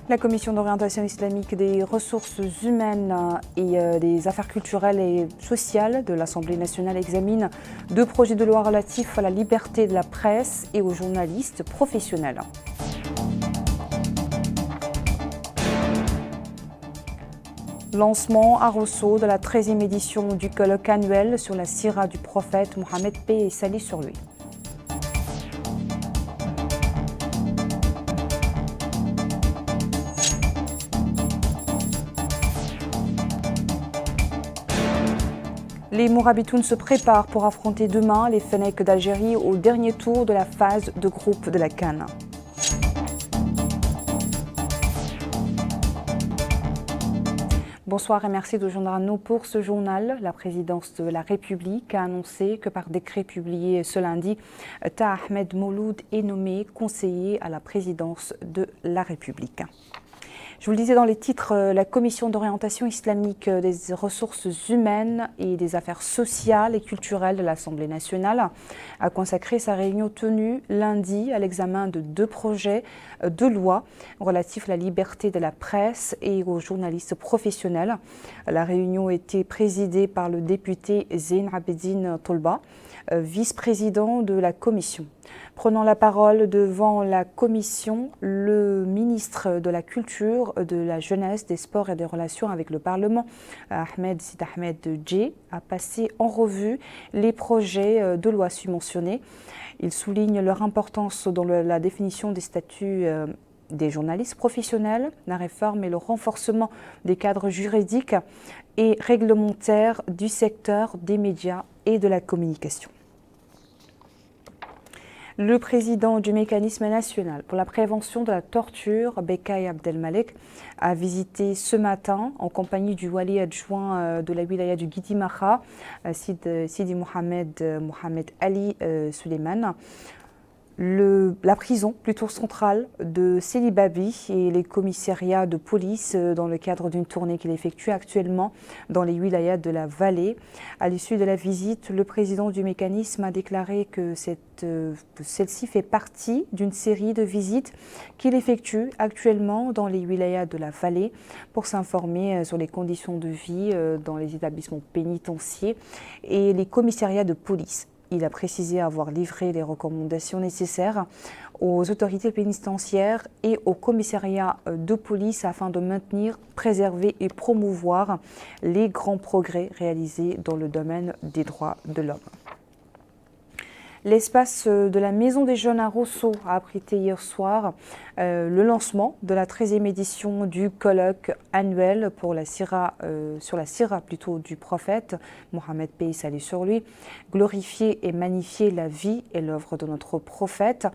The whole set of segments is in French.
La Commission d'orientation islamique des ressources humaines et des affaires culturelles et sociales de l'Assemblée nationale examine deux projets de loi relatifs à la liberté de la presse et aux journalistes professionnels. Lancement à Rosso de la 13e édition du colloque annuel sur la sira du prophète Mohammed, paix et salut sur lui. Les Mourabitoun se préparent pour affronter demain les Fennecs d'Algérie au dernier tour de la phase de groupe de la CAN. Bonsoir et merci de joindre à nous pour ce journal. La présidence de la République a annoncé que par décret publié ce lundi, Taha Ahmed Mouloud est nommé conseiller à la présidence de la République. Je vous le disais dans les titres, la Commission d'orientation islamique des ressources humaines et des affaires sociales et culturelles de l'Assemblée nationale a consacré sa réunion tenue lundi à l'examen de deux projets de loi relatifs à la liberté de la presse et aux journalistes professionnels. La réunion était présidée par le député Zeyn Abedine Tolba, vice-président de la Commission. Prenant la parole devant la Commission, le ministre de la Culture, de la Jeunesse, des Sports et des Relations avec le Parlement, Ahmed Sid Ahmed Djeh, a passé en revue les projets de loi subventionnés. Il souligne leur importance dans la définition des statuts des journalistes professionnels, la réforme et le renforcement des cadres juridiques et réglementaires du secteur des médias et de la communication. Le président du mécanisme national pour la prévention de la torture, Bekay Abdelmalek, a visité ce matin en compagnie du wali adjoint de la wilaya du Gidi Maha, Sidi Mohamed Ali Suleiman, la prison plutôt centrale de Sidi Babi et les commissariats de police dans le cadre d'une tournée qu'il effectue actuellement dans les wilayas de la vallée. À l'issue de la visite, le président du mécanisme a déclaré que celle-ci fait partie d'une série de visites qu'il effectue actuellement dans les wilayas de la vallée pour s'informer sur les conditions de vie dans les établissements pénitentiaires et les commissariats de police. Il a précisé avoir livré les recommandations nécessaires aux autorités pénitentiaires et aux commissariats de police afin de maintenir, préserver et promouvoir les grands progrès réalisés dans le domaine des droits de l'homme. L'espace de la Maison des Jeunes à Rosso a abrité hier soir le lancement de la 13e édition du colloque annuel pour la sira, sur la sira plutôt du prophète, Mohammed, paix et salut sur lui, glorifier et magnifier la vie et l'œuvre de notre prophète,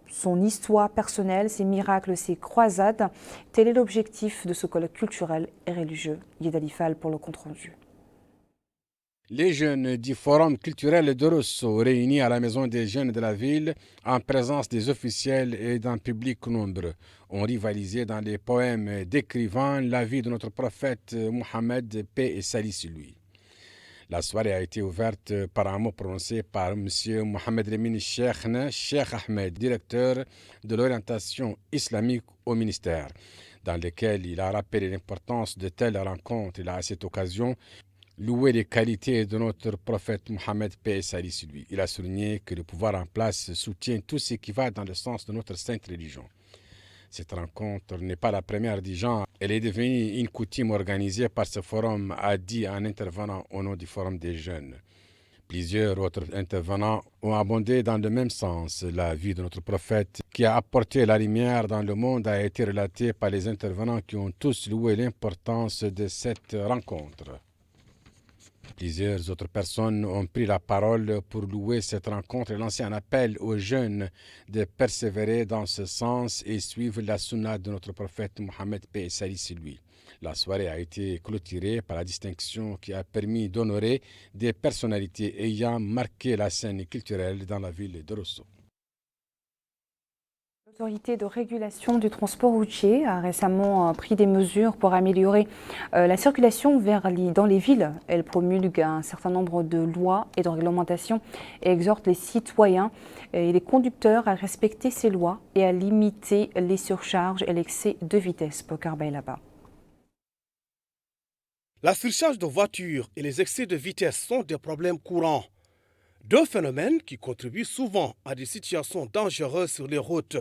son histoire personnelle, ses miracles, ses croisades. Tel est l'objectif de ce colloque culturel et religieux. Yedali Fall pour le compte-rendu. Les jeunes du Forum culturel de Rosso, réunis à la Maison des jeunes de la ville, en présence des officiels et d'un public nombreux, ont rivalisé dans les poèmes décrivant la vie de notre prophète Mohammed, paix et salut sur lui. La soirée a été ouverte par un mot prononcé par M. Mohamed Lemine Cheikhna, Cheikh Ahmed, directeur de l'orientation islamique au ministère, dans lequel il a rappelé l'importance de telles rencontres. Il a à cette occasion louer les qualités de notre prophète Mohammed, paix et salut sur lui. Il a souligné que le pouvoir en place soutient tout ce qui va dans le sens de notre sainte religion. Cette rencontre n'est pas la première du genre. Elle est devenue une coutume organisée par ce forum, a dit un intervenant au nom du forum des jeunes. Plusieurs autres intervenants ont abondé dans le même sens. La vie de notre prophète qui a apporté la lumière dans le monde a été relatée par les intervenants qui ont tous loué l'importance de cette rencontre. Plusieurs autres personnes ont pris la parole pour louer cette rencontre et lancer un appel aux jeunes de persévérer dans ce sens et suivre la sunna de notre prophète Mohammed, paix et salut sur lui. La soirée a été clôturée par la distinction qui a permis d'honorer des personnalités ayant marqué la scène culturelle dans la ville de Rosso. L'autorité de régulation du transport routier a récemment pris des mesures pour améliorer la circulation dans les villes. Elle promulgue un certain nombre de lois et de réglementations et exhorte les citoyens et les conducteurs à respecter ces lois et à limiter les surcharges et l'excès de vitesse. Bokar Baylaba. La surcharge de voitures et les excès de vitesse sont des problèmes courants. Deux phénomènes qui contribuent souvent à des situations dangereuses sur les routes.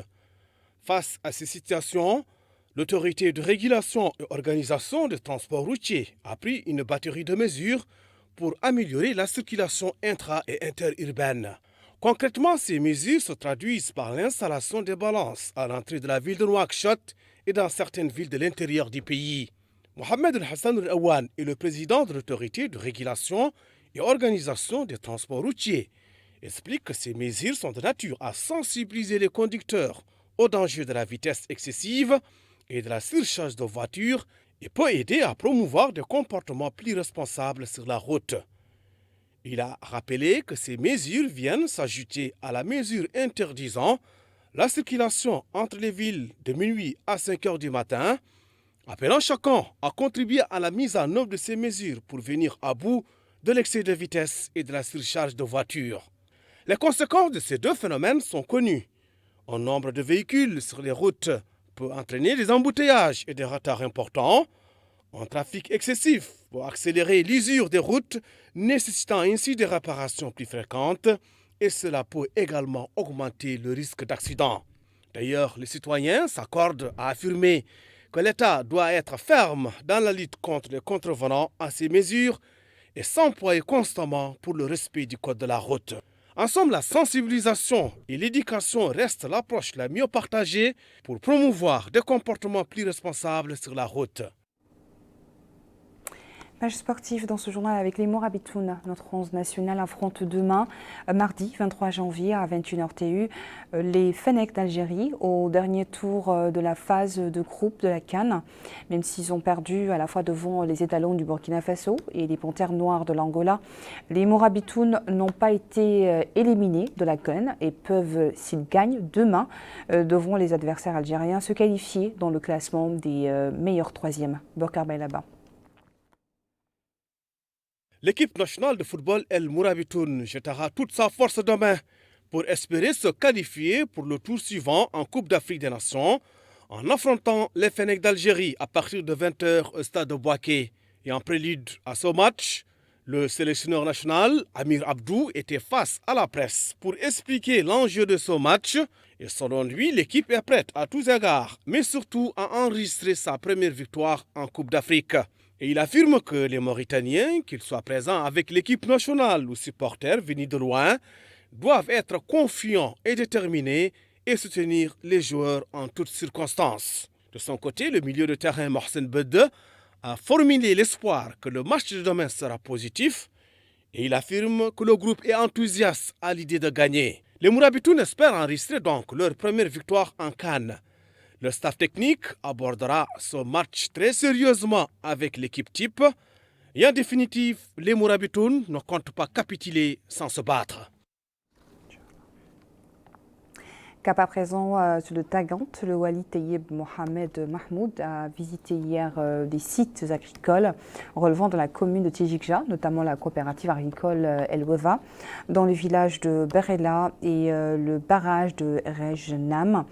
Face à ces situations, l'autorité de régulation et organisation des transports routiers a pris une batterie de mesures pour améliorer la circulation intra- et interurbaine. Concrètement, ces mesures se traduisent par l'installation des balances à l'entrée de la ville de Nouakchott et dans certaines villes de l'intérieur du pays. Mohamed El-Hassan El-Awan est le président de l'autorité de régulation et organisation des transports routiers. Explique que ces mesures sont de nature à sensibiliser les conducteurs au danger de la vitesse excessive et de la surcharge de voitures et peut aider à promouvoir des comportements plus responsables sur la route. Il a rappelé que ces mesures viennent s'ajouter à la mesure interdisant la circulation entre les villes de minuit à 5 heures du matin, appelant chacun à contribuer à la mise en œuvre de ces mesures pour venir à bout de l'excès de vitesse et de la surcharge de voitures. Les conséquences de ces deux phénomènes sont connues. Un nombre de véhicules sur les routes peut entraîner des embouteillages et des retards importants. Un trafic excessif peut accélérer l'usure des routes, nécessitant ainsi des réparations plus fréquentes, et cela peut également augmenter le risque d'accident. D'ailleurs, les citoyens s'accordent à affirmer que l'État doit être ferme dans la lutte contre les contrevenants à ces mesures et s'employer constamment pour le respect du code de la route. En somme, la sensibilisation et l'éducation restent l'approche la mieux partagée pour promouvoir des comportements plus responsables sur la route. Page sportive dans ce journal avec les Morabitoun. Notre 11 national affronte demain, mardi 23 janvier à 21h TU, les Fennecs d'Algérie au dernier tour de la phase de groupe de la CAN. Même s'ils ont perdu à la fois devant les étalons du Burkina Faso et les Panthères noires de l'Angola, les Morabitoun n'ont pas été éliminés de la CAN et peuvent, s'ils gagnent demain devant les adversaires algériens, se qualifier dans le classement des meilleurs troisièmes. Bokar Baylaba. L'équipe nationale de football El Mourabitoun jettera toute sa force demain pour espérer se qualifier pour le tour suivant en Coupe d'Afrique des Nations en affrontant les Fennecs d'Algérie à partir de 20h au stade de Bouaké. Et en prélude à ce match, le sélectionneur national, Amir Abdou, était face à la presse pour expliquer l'enjeu de ce match. Et selon lui, l'équipe est prête à tous égards, mais surtout à enregistrer sa première victoire en Coupe d'Afrique. Et il affirme que les Mauritaniens, qu'ils soient présents avec l'équipe nationale ou supporters venus de loin, doivent être confiants et déterminés et soutenir les joueurs en toutes circonstances. De son côté, le milieu de terrain Mohsen Bede a formulé l'espoir que le match de demain sera positif et il affirme que le groupe est enthousiaste à l'idée de gagner. Les Mourabitoun espèrent enregistrer donc leur première victoire en Cannes. Le staff technique abordera ce match très sérieusement avec l'équipe type. Et en définitive, les Mourabitoun ne comptent pas capituler sans se battre. Cap à présent sur le Tagant, le Wali Tayyib Mohamed Mahmoud a visité hier des sites agricoles relevant de la commune de Tijikja, notamment la coopérative agricole El Weva, dans le village de Berela et le barrage de Rejnam.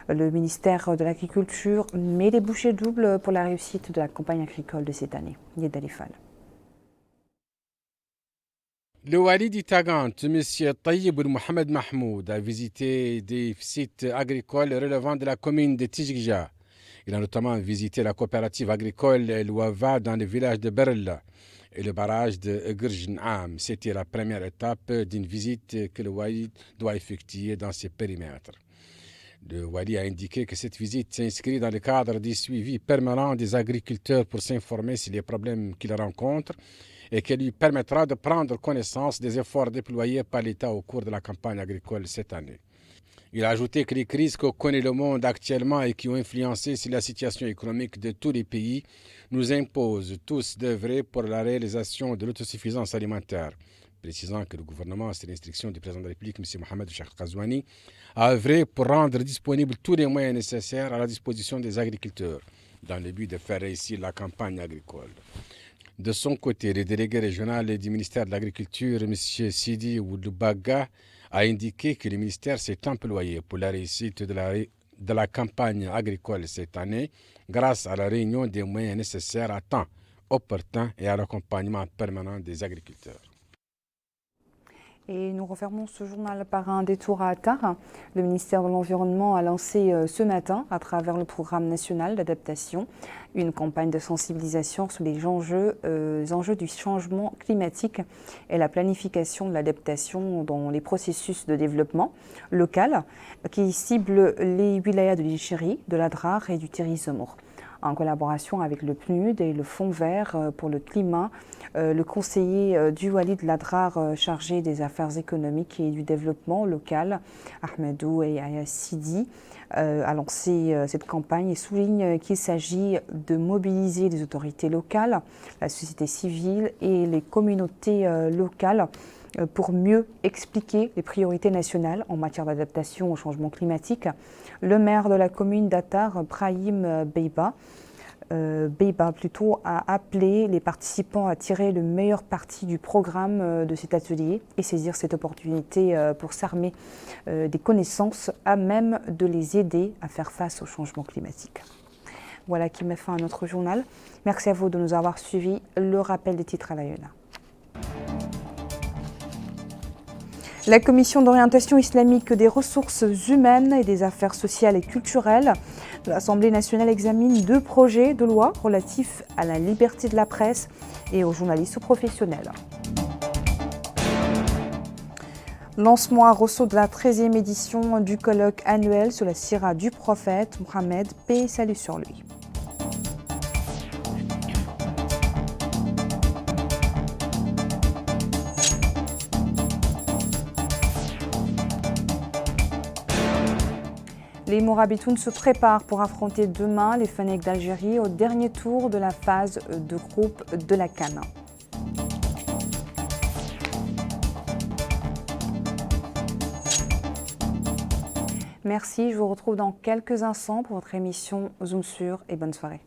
Le ministère de l'Agriculture met les bouchées doubles pour la réussite de la campagne agricole de cette année. Yedalifal. Le Wali du Tagant, M. Tayyib Mohamed Mahmoud, a visité des sites agricoles relevant de la commune de Tijikja. Il a notamment visité la coopérative agricole El Wava dans le village de Berla et le barrage de Grjnam. C'était la première étape d'une visite que le Wali doit effectuer dans ces périmètres. Le Wali a indiqué que cette visite s'inscrit dans le cadre du suivi permanent des agriculteurs pour s'informer sur les problèmes qu'ils rencontrent et qui lui permettra de prendre connaissance des efforts déployés par l'État au cours de la campagne agricole cette année. Il a ajouté que les crises que connaît le monde actuellement et qui ont influencé sur la situation économique de tous les pays nous imposent tous d'œuvrer pour la réalisation de l'autosuffisance alimentaire. précisant que le gouvernement, sur l'instruction du président de la République, M. Mohamed Cheikh Ghazouani, a œuvré pour rendre disponibles tous les moyens nécessaires à la disposition des agriculteurs, dans le but de faire réussir la campagne agricole. De son côté, le délégué régional du ministère de l'Agriculture, M. Sidi Ouloubaga, a indiqué que le ministère s'est employé pour la réussite de la campagne agricole cette année grâce à la réunion des moyens nécessaires à temps opportun et à l'accompagnement permanent des agriculteurs. Et nous refermons ce journal par un détour à Attar. Le ministère de l'Environnement a lancé ce matin, à travers le programme national d'adaptation, une campagne de sensibilisation sur les enjeux du changement climatique et la planification de l'adaptation dans les processus de développement local qui cible les wilayas de l'Ichiri, de l'Adrar et du Tiris Zemmour. En collaboration avec le PNUD et le Fonds vert pour le climat, le conseiller du Wali de l'Adrar chargé des affaires économiques et du développement local, Ahmedou et Aya Sidi, a lancé cette campagne et souligne qu'il s'agit de mobiliser les autorités locales, la société civile et les communautés locales pour mieux expliquer les priorités nationales en matière d'adaptation au changement climatique. Le maire de la commune d'Attar, Brahim Beiba, a appelé les participants à tirer le meilleur parti du programme de cet atelier et saisir cette opportunité pour s'armer des connaissances à même de les aider à faire face au changement climatique. Voilà qui met fin à notre journal. Merci à vous de nous avoir suivis. Le rappel des titres à la une. La Commission d'orientation islamique des ressources humaines et des affaires sociales et culturelles de l'Assemblée nationale examine 2 projets de loi relatifs à la liberté de la presse et aux journalistes professionnels. Lancement à Rosso de la 13e édition du colloque annuel sur la sira du prophète Mohammed, paix et salut sur lui. Les Mourabitoun se préparent pour affronter demain les Fennecs d'Algérie au dernier tour de la phase de groupe de la CAN. Merci, je vous retrouve dans quelques instants pour votre émission Zoom sur et bonne soirée.